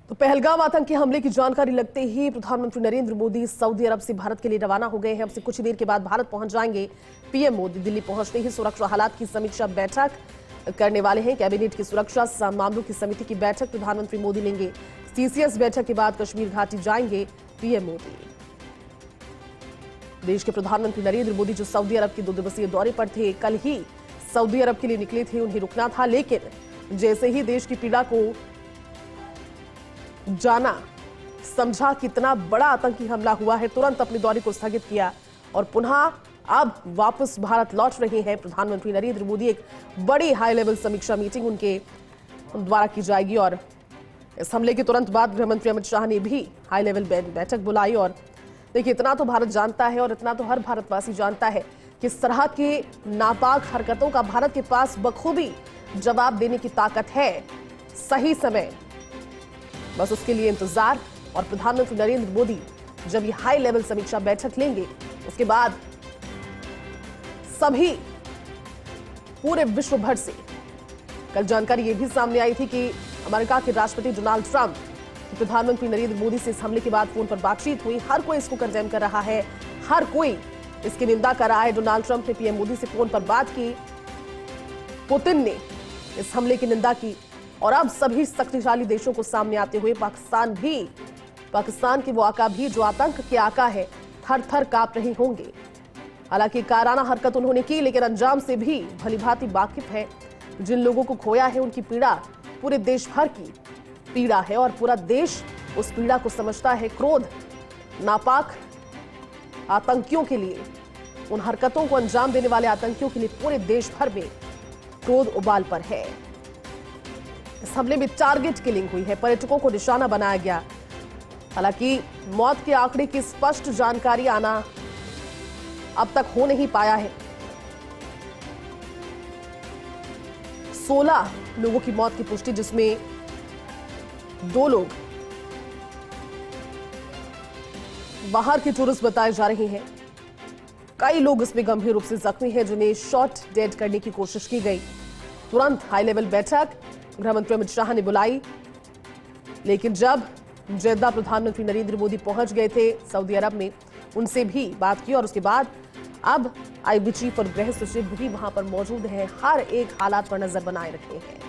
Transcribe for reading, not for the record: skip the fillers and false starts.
तो पहलगाम आतंकी हमले की जानकारी लगते ही प्रधानमंत्री नरेंद्र मोदी सऊदी अरब से भारत के लिए रवाना हो गए हैं। अब से कुछ देर के बाद भारत पहुंच जाएंगे। पीएम मोदी दिल्ली पहुंचते ही सुरक्षा हालात की समीक्षा बैठक करने वाले हैं। कैबिनेट की सुरक्षा मामलों की समिति की बैठक प्रधानमंत्री मोदी लेंगे। सीसीएस बैठक के बाद कश्मीर घाटी जाएंगे पीएम मोदी। देश के प्रधानमंत्री नरेंद्र मोदी जो सऊदी अरब के 2 दिवसीय दौरे पर थे, कल ही सऊदी अरब के लिए निकले थे। उन्हें रुकना था, लेकिन जैसे ही देश की पीड़ा को जाना, समझा कितना बड़ा आतंकी हमला हुआ है, तुरंत अपने दौरे को स्थगित किया और पुनः अब वापस भारत लौट रहे हैं प्रधानमंत्री नरेंद्र मोदी। एक बड़ी हाई लेवल समीक्षा मीटिंग उनके द्वारा की जाएगी और इस हमले के तुरंत बाद गृहमंत्री अमित शाह ने भी हाई लेवल बैठक बुलाई। और देखिए, इतना तो भारत जानता है और इतना तो हर भारतवासी जानता है कि इस तरह के नापाक हरकतों का भारत के पास बखूबी जवाब देने की ताकत है। सही समय, बस उसके लिए इंतजार। और प्रधानमंत्री नरेंद्र मोदी जब ये हाई लेवल समीक्षा बैठक लेंगे, उसके बाद सभी पूरे विश्व भर से कल जानकारी ये भी सामने आई थी कि अमेरिका के राष्ट्रपति डोनाल्ड ट्रंप की प्रधानमंत्री नरेंद्र मोदी से इस हमले के बाद फोन पर बातचीत हुई। हर कोई इसको कंडेम कर रहा है, हर कोई इसकी निंदा कर रहा है। डोनाल्ड ट्रंप ने पीएम मोदी से फोन पर बात की, पुतिन ने इस हमले की निंदा की और अब सभी शक्तिशाली देशों को सामने आते हुए पाकिस्तान के वो आका भी जो आतंक के आका है, थर थर कांप रहे होंगे। हालांकि काराना हरकत उन्होंने की, लेकिन अंजाम से भी भलीभांति वाकिफ है। जिन लोगों को खोया है, उनकी पीड़ा पूरे देश भर की पीड़ा है और पूरा देश उस पीड़ा को समझता है। क्रोध नापाक आतंकियों के लिए, उन हरकतों को अंजाम देने वाले आतंकियों के लिए पूरे देश भर में क्रोध उबाल पर है। इस हमले में टारगेट किलिंग हुई है, पर्यटकों को निशाना बनाया गया। हालांकि मौत के आंकड़े की स्पष्ट जानकारी आना अब तक हो नहीं पाया है। 16 लोगों की मौत की पुष्टि, जिसमें 2 लोग बाहर के टूरिस्ट बताए जा रहे हैं। कई लोग इसमें गंभीर रूप से जख्मी हैं, जिन्हें शॉट डेड करने की कोशिश की गई। तुरंत हाई लेवल बैठक गृहमंत्री अमित शाह ने बुलाई, लेकिन जब जेद्दा प्रधानमंत्री नरेंद्र मोदी पहुंच गए थे सऊदी अरब में, उनसे भी बात की और उसके बाद अब आईबी चीफ और गृह सचिव भी वहां पर मौजूद हैं। हर एक हालात पर नजर बनाए रखे हैं।